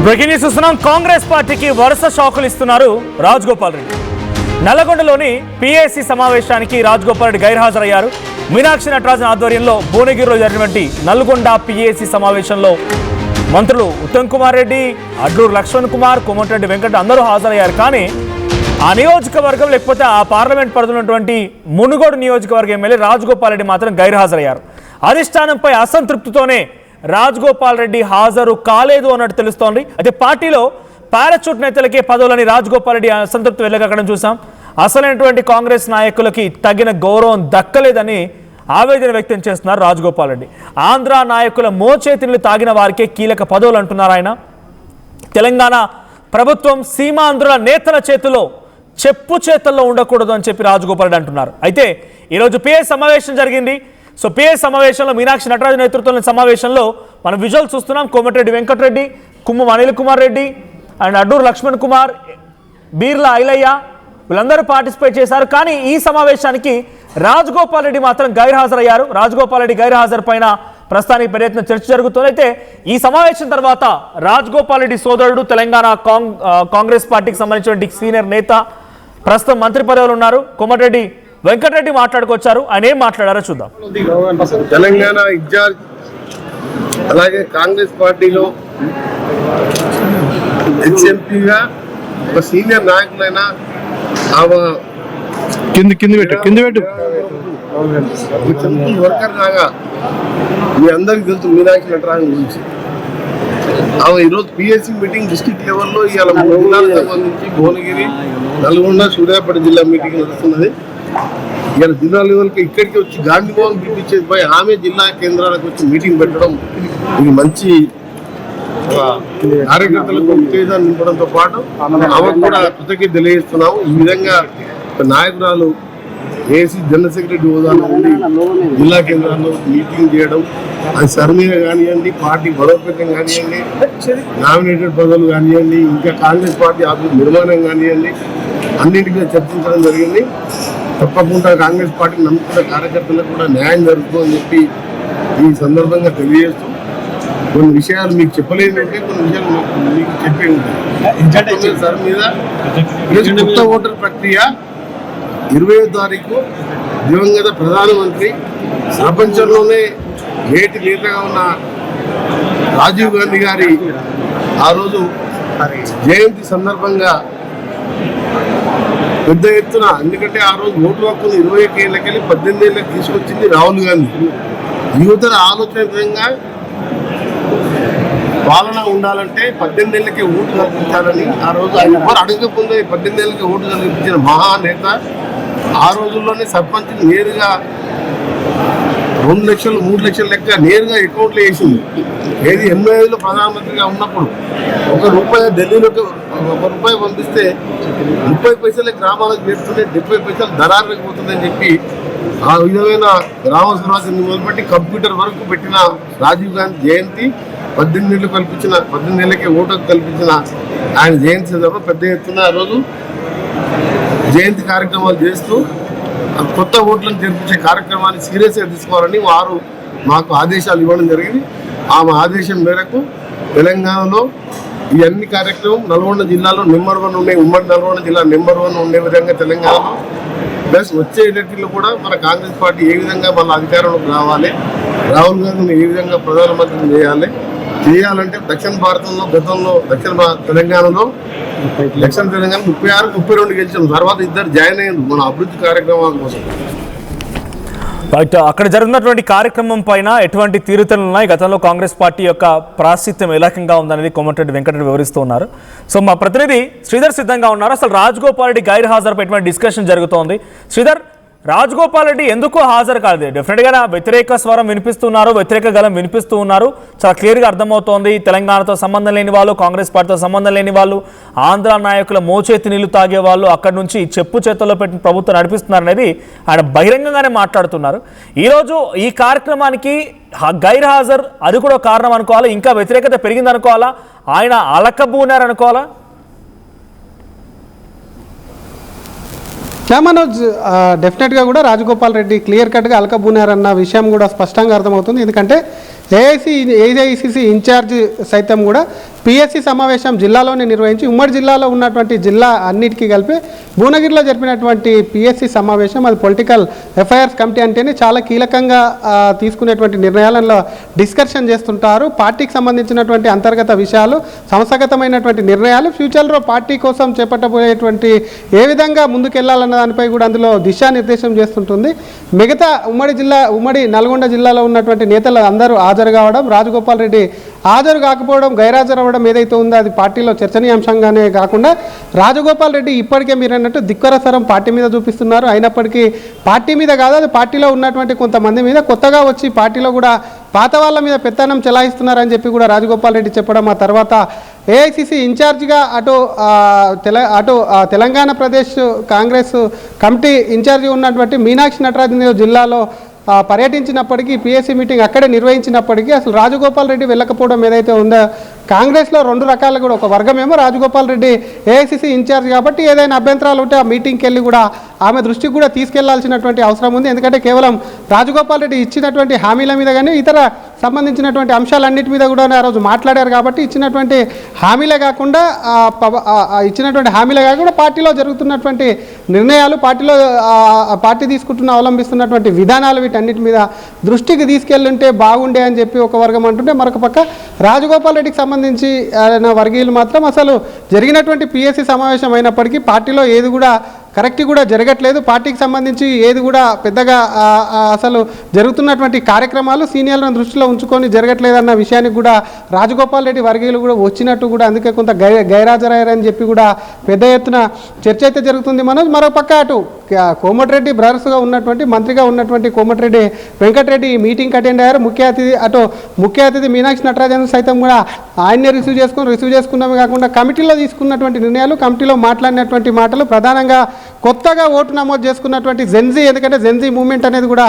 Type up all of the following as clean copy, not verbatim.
Breaking news చూస్తున్నాం. కాంగ్రెస్ పార్టీకి వరుస షాకులు ఇస్తున్నారు రాజగోపాల్ రెడ్డి. నల్లగొండలోని పిఏసీ సమావేశానికి రాజగోపాల్ రెడ్డి గైర్హాజరయ్యారు. మీనాక్షి నటరాజన్ ఆధ్వర్యంలో భువనగిరిలో జరిగినటువంటి నల్గొండ పిఏసీ సమావేశంలో మంత్రులు ఉత్తమ్ కుమార్ రెడ్డి, అడ్లూరు లక్ష్మణ్ కుమార్, కోమటిరెడ్డి వెంకట అందరూ హాజరయ్యారు. కానీ ఆ నియోజకవర్గం లేకపోతే ఆ పార్లమెంట్ పరిధిలోటువంటి మునుగోడు నియోజకవర్గం ఎమ్మెల్యే రాజగోపాల్ రెడ్డి మాత్రం గైర్హాజరయ్యారు. అధిష్టానంపై అసంతృప్తితోనే రాజగోపాల్ రెడ్డి హాజరు కాలేదు అన్నట్టు తెలుస్తోంది. అయితే పార్టీలో పారాచూట్ నేతలకే పదవులని రాజగోపాల్ రెడ్డి అసంతృప్తి వెళ్ళగక్కడం చూసాం. అసలైనటువంటి కాంగ్రెస్ నాయకులకి తగిన గౌరవం దక్కలేదని ఆవేదన వ్యక్తం చేస్తున్నారు రాజగోపాల్ రెడ్డి. ఆంధ్ర నాయకుల మోచేతిని తాగిన వారికే కీలక పదవులు అంటున్నారు ఆయన. తెలంగాణ ప్రభుత్వం సీమాంధ్రుల నేతల చేతిలో చెప్పు చేతల్లో ఉండకూడదు అని చెప్పి రాజగోపాల్ రెడ్డి అంటున్నారు. అయితే ఈరోజు పిఏ సమావేశం జరిగింది. సో పిఏ సమావేశంలో మీనాక్షి నటరాజు నేతృత్వంలోని సమావేశంలో మనం విజువల్ చూస్తున్నాం. కోమటిరెడ్డి వెంకటరెడ్డి, కుమ్మం అనిల్ కుమార్ రెడ్డి అండ్ అడ్డూరు లక్ష్మణ్ కుమార్, బీర్ల ఐలయ్య వీళ్ళందరూ పార్టిసిపేట్ చేశారు. కానీ ఈ సమావేశానికి రాజగోపాల్ రెడ్డి మాత్రం గైర్హాజరయ్యారు. రాజగోపాల్ రెడ్డి గైర్హాజరు పైన ప్రస్తుతానికి ప్రయత్నం చర్చ జరుగుతుంది. అయితే ఈ సమావేశం తర్వాత రాజగోపాల్ రెడ్డి సోదరుడు తెలంగాణ కాంగ్రెస్ పార్టీకి సంబంధించిన సీనియర్ నేత ప్రస్తుతం మంత్రి పదవులు ఉన్నారు కోమటిరెడ్డి వెంకటరెడ్డి మాట్లాడుకొచ్చారు. ఆయన ఏం మాట్లాడారో చూద్దాం. తెలంగాణ ఇన్ఛార్జ్ అలాగే కాంగ్రెస్ పార్టీలో ఎక్స్ఎంపీగా ఒక సీనియర్ నాయకులైన వర్కర్ లాగా మీ అందరికి తెలుసు మీనాక్షి నటరాజన్ గురించి. ఆమె ఈరోజు పిఎస్సి మీటింగ్ డిస్ట్రిక్ట్ లెవెల్లో ఇవాళ 3 జిల్లాలకు సంబంధించి భువనగిరి, నల్గొండ, సూర్యాపేట జిల్లా మీటింగ్ నడుస్తున్నది. ఇవాళ జిల్లా లెవెల్కి ఇక్కడికి వచ్చి గాంధీ భవన్ పిలిపించేది పోయి ఆమె జిల్లా కేంద్రాలకు వచ్చి మీటింగ్ పెట్టడం ఇది మంచి కార్యకర్తలకు ఉత్తేజాన్ని నింపడంతో పాటు ఆమెకు కూడా కృతజ్ఞత తెలియజేస్తున్నాము. ఈ విధంగా నాయకురాలు ఏసీ జనరల్ సెక్రటరీ హోదాలో ఉండి జిల్లా కేంద్రాల్లో మీటింగ్ చేయడం, అది సర్మీగా కానివ్వండి, పార్టీ బలోపేతం కానివ్వండి, నామినేటెడ్ పదవులు కానివ్వండి, ఇంకా కాంగ్రెస్ పార్టీ ఆఫీస్ నిర్మాణం కానివ్వండి, అన్నింటి మీద చర్చించడం జరిగింది. తప్పకుండా కాంగ్రెస్ పార్టీకి నమ్ముకున్న కార్యకర్తలకు కూడా న్యాయం జరుగుతుందని చెప్పి ఈ సందర్భంగా తెలియజేస్తూ కొన్ని విషయాలు మీకు చెప్పలేదంటే కొన్ని విషయాలు మీకు చెప్పే ఉంటుంది. సార్ మీద కొత్త ఓటర్ ప్రక్రియ 20వ తారీఖు దివంగత ప్రధానమంత్రి, ప్రపంచంలోనే నేటి నేతగా ఉన్న రాజీవ్ గాంధీ గారి ఆ రోజు జయంతి సందర్భంగా పెద్ద ఎత్తున, ఎందుకంటే ఆ రోజు ఓటు హక్కును 21 ఏళ్ళకెళ్ళి 18 ఏళ్ళకి తీసుకొచ్చింది రాహుల్ గాంధీ. యువతల ఆలోచన విధంగా పాలన ఉండాలంటే 18 ఏళ్ళకే ఓటు కల్పించాలని ఆ రోజు ఆయన ఎవరు అడగకుండా 18 ఏళ్ళకి ఓటు కల్పించిన మహానేత. ఆ రోజుల్లోనే సర్పంచ్ నేరుగా 2 లక్షలు 3 లక్షల లెక్క నేరుగా అకౌంట్లో వేసింది. ఏది 85లో ప్రధానమంత్రిగా ఉన్నప్పుడు ₹1 ఢిల్లీలోకి ₹1 పంపిస్తే 30 పైసలే గ్రామాలకు చేస్తుంటే 70 పైసలు దళారులకు పోతుందని చెప్పి ఆ విధమైన గ్రామ స్వరాజ్యాన్ని మొదలుపెట్టి కంప్యూటర్ వరకు పెట్టిన రాజీవ్ గాంధీ జయంతి 18 ఏళ్ళు కల్పించిన 18 ఏళ్ళకే ఓటు కల్పించిన ఆయన జయంతి సందర్భంగా పెద్ద ఎత్తున ఆ రోజు జయంతి కార్యక్రమాలు చేస్తూ కొత్త ఓట్లను చేర్పించే కార్యక్రమాన్ని సీరియస్గా తీసుకోవాలని వారు మాకు ఆదేశాలు ఇవ్వడం జరిగింది. ఆమె ఆదేశం మేరకు తెలంగాణలో ఈ అన్ని కార్యక్రమం నల్గొండ జిల్లాలో నెంబర్ 1 ఉండే, ఉమ్మడి నల్గొండ జిల్లా నెంబర్ 1 ఉండే విధంగా తెలంగాణలో ప్లస్ వచ్చే ఎన్నికల్లో కూడా మన కాంగ్రెస్ పార్టీ ఏ విధంగా మన అధికారంలోకి రావాలి, రాహుల్ గాంధీని ఏ విధంగా ప్రధానమంత్రిని చేయాలంటే దక్షిణ భారతంలో గతంలో తెలంగాణలో దక్షిణ తెలంగాణ 36, 32 గెలిచాం. తర్వాత ఇద్దరు జాయిన్ అయ్యారు మన అభివృద్ధి కార్యక్రమాల కోసం. అక్కడ జరుగుతున్నటువంటి కార్యక్రమం పైన ఎటువంటి తీరుతలు ఉన్నాయి, గతంలో కాంగ్రెస్ పార్టీ యొక్క ప్రాశస్త్యం ఏ రకంగా ఉందనేది కోమటిరెడ్డి వెంకటరెడ్డి వివరిస్తూ ఉన్నారు. సో మా ప్రతినిధి శ్రీధర్ సిద్ధంగా ఉన్నారు. అసలు రాజగోపాల్ రెడ్డి గైర్ హాజరు ఎటువంటి డిస్కషన్ జరుగుతోంది? శ్రీధర్, రాజగోపాల్ రెడ్డి ఎందుకు హాజరు కాలేదు? డెఫినెట్గా వ్యతిరేక స్వరం వినిపిస్తున్నారు, వ్యతిరేక గలం వినిపిస్తూ ఉన్నారు. చాలా క్లియర్గా అర్థమవుతోంది. తెలంగాణతో సంబంధం లేని వాళ్ళు, కాంగ్రెస్ పార్టీతో సంబంధం లేని వాళ్ళు, ఆంధ్ర నాయకుల మోచేతి నీళ్లు తాగే వాళ్ళు అక్కడి నుంచి చెప్పు చేతుల్లో పెట్టిన ప్రభుత్వం నడిపిస్తున్నారు అనేది ఆయన బహిరంగంగానే మాట్లాడుతున్నారు. ఈరోజు ఈ కార్యక్రమానికి గైర్ హాజరు అది కూడా కారణం అనుకోవాలా? ఇంకా వ్యతిరేకత పెరిగింది అనుకోవాలా? ఆయన అలకబూనారు అనుకోవాలా? మనోజ్, డెఫినెట్గా కూడా రాజగోపాల్ రెడ్డి క్లియర్ కట్గా అలకబూనారన్న విషయం కూడా స్పష్టంగా అర్థమవుతుంది. ఎందుకంటే ఏఐసిసి ఇన్ఛార్జ్ సైతం కూడా పిఎస్సి సమావేశం జిల్లాలోనే నిర్వహించి ఉమ్మడి జిల్లాలో ఉన్నటువంటి జిల్లా అన్నిటికీ కలిపి భువనగిరిలో జరిపినటువంటి పిఎస్సి సమావేశం అది పొలిటికల్ ఎఫ్ఐఆర్స్ కమిటీ అంటేనే చాలా కీలకంగా తీసుకునేటువంటి నిర్ణయాలలో డిస్కషన్ చేస్తుంటారు. పార్టీకి సంబంధించినటువంటి అంతర్గత విషయాలు, సంస్థాగతమైనటువంటి నిర్ణయాలు, ఫ్యూచర్లో పార్టీ కోసం చేపట్టబోయేటువంటి ఏ విధంగా ముందుకెళ్లాలన్న దానిపై కూడా అందులో దిశానిర్దేశం చేస్తుంటుంది. మిగతా ఉమ్మడి నల్గొండ జిల్లాలో ఉన్నటువంటి నేతలు అందరూ హాజరు కావడం, రాజగోపాల్ రెడ్డి హాజరు కాకపోవడం, గైరాజరు అవ్వడం ఏదైతే ఉందో అది పార్టీలో చర్చనీయాంశంగానే కాకుండా రాజగోపాల్ రెడ్డి ఇప్పటికే మీరు అన్నట్టు ధిక్కరసరం పార్టీ మీద చూపిస్తున్నారు. అయినప్పటికీ పార్టీ మీద కాదు, అది పార్టీలో ఉన్నటువంటి కొంతమంది మీద కొత్తగా వచ్చి పార్టీలో కూడా పాత వాళ్ళ మీద పెత్తనం చెలాయిస్తున్నారని చెప్పి కూడా రాజగోపాల్ రెడ్డి చెప్పడం, ఆ తర్వాత ఏఐసిసి ఇన్ఛార్జిగా తెలంగాణ ప్రదేశ్ కాంగ్రెస్ కమిటీ ఇన్ఛార్జి ఉన్నటువంటి మీనాక్షి నటరాజన్ జిల్లాలో పర్యటించినప్పటికీ పిఎస్సి మీటింగ్ అక్కడే నిర్వహించినప్పటికీ అసలు రాజగోపాల్ రెడ్డి వెళ్ళకపోవడం ఏదైతే ఉందో కాంగ్రెస్లో రెండు రకాలు కూడా, ఒక వర్గమేమో రాజగోపాల్ రెడ్డి ఏఐసిసి ఇన్ఛార్జ్ కాబట్టి ఏదైనా అభ్యంతరాలు ఉంటే ఆ మీటింగ్కి వెళ్ళి కూడా ఆమె దృష్టికి కూడా తీసుకెళ్లాల్సినటువంటి అవసరం ఉంది. ఎందుకంటే కేవలం రాజగోపాల్ రెడ్డి ఇచ్చినటువంటి హామీల మీద కానీ ఇతర సంబంధించినటువంటి అంశాలన్నిటి మీద కూడా ఆ రోజు మాట్లాడారు కాబట్టి ఇచ్చినటువంటి హామీలే కాకుండా పార్టీలో జరుగుతున్నటువంటి నిర్ణయాలు, పార్టీ తీసుకుంటున్న అవలంబిస్తున్నటువంటి విధానాలు వీటన్నిటి మీద దృష్టికి తీసుకెళ్ళుంటే బాగుండే అని చెప్పి ఒక వర్గం అంటుంటే, మరొక పక్క రాజగోపాల్ రెడ్డికి సంబంధించి వర్గీయులు మాత్రం అసలు జరిగినటువంటి పిఎస్సి సమావేశం అయినప్పటికీ పార్టీలో ఏది కూడా కరెక్ట్ కూడా జరగట్లేదు, పార్టీకి సంబంధించి ఏది కూడా పెద్దగా అసలు జరుగుతున్నటువంటి కార్యక్రమాలు సీనియర్లను దృష్టిలో ఉంచుకొని జరగట్లేదన్న విషయానికి కూడా రాజగోపాల్ రెడ్డి వర్గీయులు కూడా వచ్చినట్టు కూడా అందుకే కొంత గైరాజరయ్యారని చెప్పి కూడా పెద్ద ఎత్తున చర్చ అయితే జరుగుతుంది. మరో పక్క అటు కోమటిరెడ్డి బ్రదర్స్గా ఉన్నటువంటి మంత్రిగా ఉన్నటువంటి కోమటిరెడ్డి వెంకటరెడ్డి ఈ మీటింగ్కి అటెండ్ అయ్యారు. ముఖ్య అతిథి మీనాక్షి నటరాజన్ సైతం కూడా ఆయన్నే రిసీవ్ చేసుకున్నవి కాకుండా కమిటీలో తీసుకున్నటువంటి నిర్ణయాలు, కమిటీలో మాట్లాడినటువంటి మాటలు, ప్రధానంగా కొత్తగా ఓటు నమోదు చేసుకున్నటువంటి జెన్జీ, ఎందుకంటే జెన్జీ మూవ్మెంట్ అనేది కూడా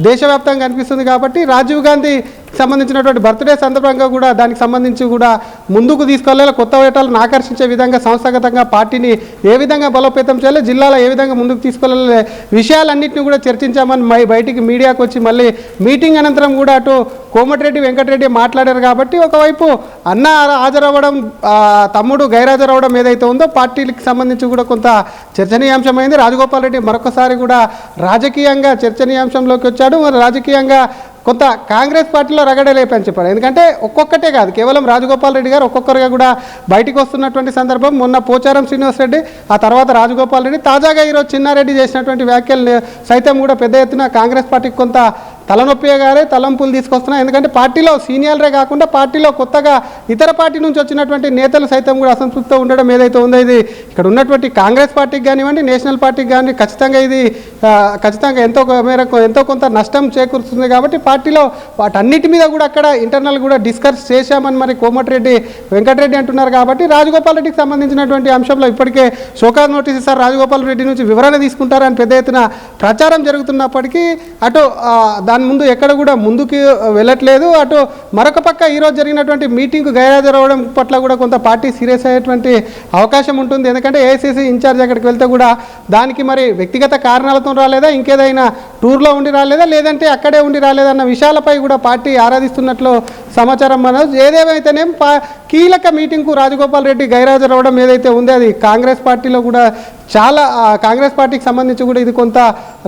దేశవ్యాప్తంగా కనిపిస్తుంది కాబట్టి రాజీవ్ గాంధీ సంబంధించినటువంటి బర్త్డే సందర్భంగా కూడా దానికి సంబంధించి కూడా ముందుకు తీసుకెళ్ళాలి, కొత్త ఓటర్లను ఆకర్షించే విధంగా సంస్థాగతంగా పార్టీని ఏ విధంగా బలోపేతం చేయాలి, జిల్లాలో ఏ విధంగా ముందుకు తీసుకెళ్ళాలి విషయాలన్నింటినీ కూడా చర్చించామని బయటికి మీడియాకు వచ్చి మళ్ళీ మీటింగ్ అనంతరం కూడా అటు కోమటిరెడ్డి వెంకటరెడ్డి మాట్లాడారు కాబట్టి ఒకవైపు అన్న హాజరవ్వడం, తమ్ముడు గైరాజరవ్వడం ఏదైతే ఉందో పార్టీలకు సంబంధించి కూడా కొంత చర్చనీయాంశమైంది. రాజగోపాల్ రెడ్డి మరొకసారి కూడా రాజకీయంగా చర్చనీయాంశంలోకి వచ్చాడు. మరి రాజకీయంగా కొంత కాంగ్రెస్ పార్టీలో రగడలేపని చెప్పారు. ఎందుకంటే ఒక్కొక్కటే కాదు, కేవలం రాజగోపాల్ రెడ్డి గారు ఒక్కొక్కరుగా కూడా బయటికి వస్తున్నటువంటి సందర్భం. మొన్న పోచారం శ్రీనివాస్ రెడ్డి, ఆ తర్వాత రాజగోపాల్ రెడ్డి, తాజాగా ఈరోజు చిన్నారెడ్డి చేసినటువంటి వ్యాఖ్యలు సైతం కూడా పెద్ద ఎత్తున కాంగ్రెస్ పార్టీకి కొంత తలనొప్పిగారే తలంపులు తీసుకొస్తున్నాయి. ఎందుకంటే పార్టీలో సీనియర్లే కాకుండా పార్టీలో కొత్తగా ఇతర పార్టీ నుంచి వచ్చినటువంటి నేతలు సైతం కూడా అసంతృప్తితో ఉండడం ఏదైతే ఉందో ఇది ఇక్కడ ఉన్నటువంటి కాంగ్రెస్ పార్టీకి కానివ్వండి, నేషనల్ పార్టీకి కానీ ఖచ్చితంగా ఎంతో కొంత నష్టం చేకూరుతుంది. కాబట్టి పార్టీలో వాటన్నిటి మీద కూడా అక్కడ ఇంటర్నల్ కూడా డిస్కస్ చేశామని మరి కోమటిరెడ్డి వెంకటరెడ్డి అంటున్నారు. కాబట్టి రాజగోపాల్ రెడ్డికి సంబంధించినటువంటి అంశంలో ఇప్పటికే షోకాజ్ నోటీస్ ఇస్తారు, రాజగోపాల్ రెడ్డి నుంచి వివరణ తీసుకుంటారని పెద్ద ఎత్తున ప్రచారం జరుగుతున్నప్పటికీ అటు దాని ముందు ఎక్కడ కూడా ముందుకు వెళ్ళట్లేదు. అటు మరొక పక్క ఈరోజు జరిగినటువంటి మీటింగ్కు గైరాజరవడం పట్ల కూడా కొంత పార్టీ సీరియస్ అయ్యేటువంటి అవకాశం ఉంటుంది. ఎందుకంటే ఏఐసిసి ఇన్ఛార్జ్ అక్కడికి వెళ్తే కూడా దానికి మరి వ్యక్తిగత కారణాలతో రాలేదా, ఇంకేదైనా టూర్లో ఉండి రాలేదా, లేదంటే అక్కడే ఉండి రాలేదన్న విషయాలపై కూడా పార్టీ ఆరాధిస్తున్నట్లు సమాచారం. మనోజ్, ఏదేమైతేనే కీలక మీటింగ్కు రాజగోపాల్ రెడ్డి గైరాజరవడం ఏదైతే ఉందో అది కాంగ్రెస్ పార్టీలో కూడా చాలా కాంగ్రెస్ పార్టీకి సంబంధించి కూడా ఇది కొంత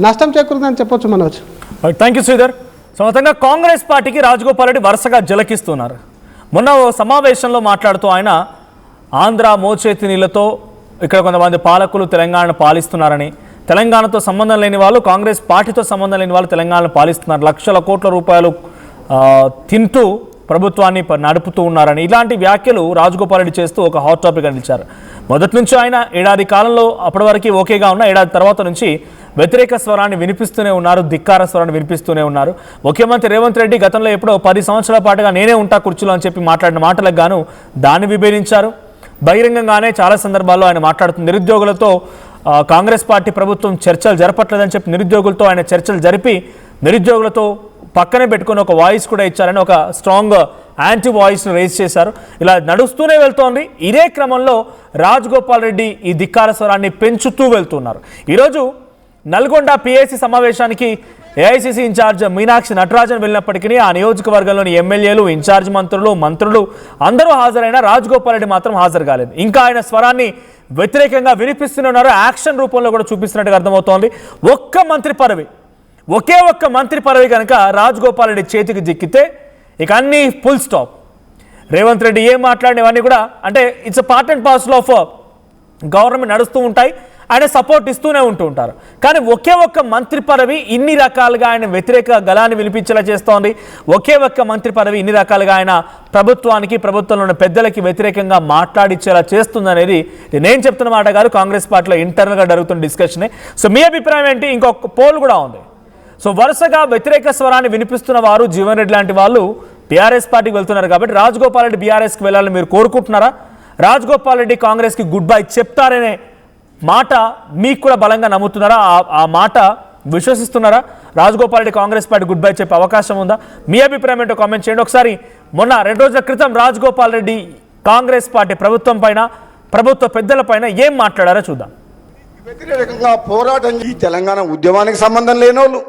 నష్టం చేకూరుతుందని చెప్పొచ్చు. Manoj, thank you Sridhar. So మొత్తంగా కాంగ్రెస్ పార్టీకి రాజగోపాల్ రెడ్డి వరుసగా జలకిస్తున్నారు. మొన్న సమావేశంలో మాట్లాడుతూ ఆయన ఆంధ్ర మోచేతి నీళ్లతో ఇక్కడ కొంతమంది పాలకులు తెలంగాణను పాలిస్తున్నారని, తెలంగాణతో సంబంధం లేని వాళ్ళు, కాంగ్రెస్ పార్టీతో సంబంధం లేని వాళ్ళు తెలంగాణను పాలిస్తున్నారు, లక్షల కోట్ల రూపాయలు తింటూ ప్రభుత్వాన్ని నడుపుతూ ఉన్నారని ఇలాంటి వ్యాఖ్యలు రాజగోపాల్ రెడ్డి చేస్తూ ఒక హాట్ టాపిక్ నిలిచారు. మొదటి నుంచి ఆయన ఏడాది కాలంలో అప్పటి వరకు ఓకేగా ఉన్న, ఏడాది తర్వాత నుంచి వ్యతిరేక స్వరాన్ని వినిపిస్తూనే ఉన్నారు, ధిక్కార స్వరాన్ని వినిపిస్తూనే ఉన్నారు. ముఖ్యమంత్రి రేవంత్ రెడ్డి గతంలో ఎప్పుడో 10 సంవత్సరాల పాటుగా నేనే ఉంటా కుర్చీలో అని చెప్పి మాట్లాడిన మాటలకు గాను దాన్ని విభేదించారు. బహిరంగంగానే చాలా సందర్భాల్లో ఆయన మాట్లాడుతూ నిరుద్యోగులతో కాంగ్రెస్ పార్టీ ప్రభుత్వం చర్చలు జరపట్లేదని చెప్పి నిరుద్యోగులతో ఆయన చర్చలు జరిపి నిరుద్యోగులతో పక్కనే పెట్టుకుని ఒక వాయిస్ కూడా ఇచ్చారని ఒక స్ట్రాంగ్ యాంటీ వాయిస్ను రేజ్ చేశారు. ఇలా నడుస్తూనే వెళ్తోంది. ఇదే క్రమంలో రాజగోపాల్ రెడ్డి ఈ ధిక్కార స్వరాన్ని పెంచుతూ వెళ్తున్నారు. ఈరోజు నల్గొండ పిఏసీ సమావేశానికి ఏఐసీసీ ఇన్ఛార్జ్ మీనాక్షి నటరాజన్ వెళ్ళినప్పటికీ ఆ నియోజకవర్గంలోని ఎమ్మెల్యేలు, ఇన్ఛార్జ్ మంత్రులు అందరూ హాజరైనా రాజగోపాల్ రెడ్డి మాత్రం హాజరు కాలేదు. ఇంకా ఆయన స్వరాన్ని వ్యతిరేకంగా వినిపిస్తున్నారు, యాక్షన్ రూపంలో కూడా చూపిస్తున్నట్టుగా అర్థమవుతోంది. ఒకే ఒక్క మంత్రి పదవి కనుక రాజగోపాల్ రెడ్డి చేతికి జిక్కితే ఇక అన్ని ఫుల్ స్టాప్. రేవంత్ రెడ్డి ఏం మాట్లాడినవన్నీ కూడా అంటే it's part and parcel of government నడుస్తూ ఉంటాయి, ఆయన సపోర్ట్ ఇస్తూనే ఉంటారు. కానీ ఒకే ఒక్క మంత్రి పదవి ఇన్ని రకాలుగా ఆయన వ్యతిరేక గళాన్ని వినిపించేలా చేస్తోంది. ఒకే ఒక్క మంత్రి పదవి ఇన్ని రకాలుగా ఆయన ప్రభుత్వానికి, ప్రభుత్వంలో ఉన్న పెద్దలకి వ్యతిరేకంగా మాట్లాడిచ్చేలా చేస్తుందనేది నేను చెప్తున్న మాట కాదు, కాంగ్రెస్ పార్టీలో ఇంటర్నల్గా జరుగుతున్న డిస్కషనే. సో మీ అభిప్రాయం ఏంటి? ఇంకొక పోల్ కూడా ఉంది. సో వరుసగా వ్యతిరేక స్వరాన్ని వినిపిస్తున్న వారు జీవన్ రెడ్డి లాంటి వాళ్ళు బీఆర్ఎస్ పార్టీకి వెళ్తున్నారు కాబట్టి రాజగోపాల్ రెడ్డి బీఆర్ఎస్కి వెళ్ళాలని మీరు కోరుకుంటున్నారా? రాజగోపాల్ రెడ్డి కాంగ్రెస్కి గుడ్ బై చెప్తారనే మాట మీకు కూడా బలంగా నమ్ముతున్నారా? ఆ మాట విశ్వసిస్తున్నారా? Rajagopal Reddy Congress party good bye చెప్పే అవకాశం ఉందా? మీ అభిప్రాయం ఏంటో కామెంట్ చేయండి. ఒకసారి మొన్న 2 రోజుల క్రితం రాజగోపాల్ రెడ్డి కాంగ్రెస్ పార్టీ ప్రభుత్వం పైన, ప్రభుత్వ పెద్దల పైన ఏం మాట్లాడారో చూద్దాం. వ్యతిరేకంగా పోరాటం ఈ తెలంగాణ ఉద్యమానికి సంబంధం లేనోళ్ళు,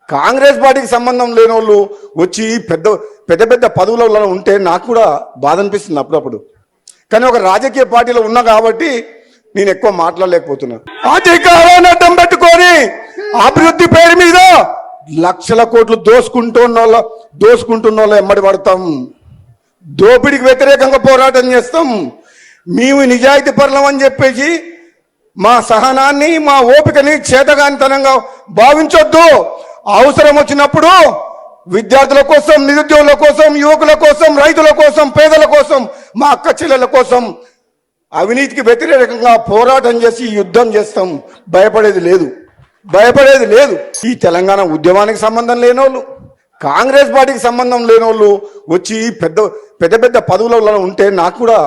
కాంగ్రెస్ పార్టీకి సంబంధం లేనోళ్ళు వచ్చి పెద్ద పదవులలో ఉంటే నాకు కూడా బాధ అనిపిస్తుంది అప్పుడప్పుడు. కానీ ఒక రాజకీయ పార్టీలో ఉన్నా కాబట్టి నేను ఎక్కువ మాట్లాడలేకపోతున్నా. అధికారాన్ని అడ్డం పెట్టుకొని అభివృద్ధి పేరు మీద లక్షల కోట్లు దోసుకుంటున్న వాళ్ళు ఎమ్మడి పడతాం, దోపిడికి వ్యతిరేకంగా పోరాటం చేస్తాం. మేము నిజాయితీ పరులం అని చెప్పేసి మా సహనాన్ని, మా ఓపికని చేతగానితనంగా భావించొద్దు. అవసరం వచ్చినప్పుడు విద్యార్థుల కోసం, నిరుద్యోగుల కోసం, యువకుల కోసం, రైతుల కోసం, పేదల కోసం, మా అక్క చెల్లెల కోసం అవినీతికి వ్యతిరేకంగా పోరాటం చేసి యుద్ధం చేస్తాం. భయపడేది లేదు. ఈ తెలంగాణ ఉద్యమానికి సంబంధం లేనోళ్ళు, కాంగ్రెస్ పార్టీకి సంబంధం లేనోళ్ళు వచ్చి పెద్ద పదవులలో ఉంటే నాకు కూడా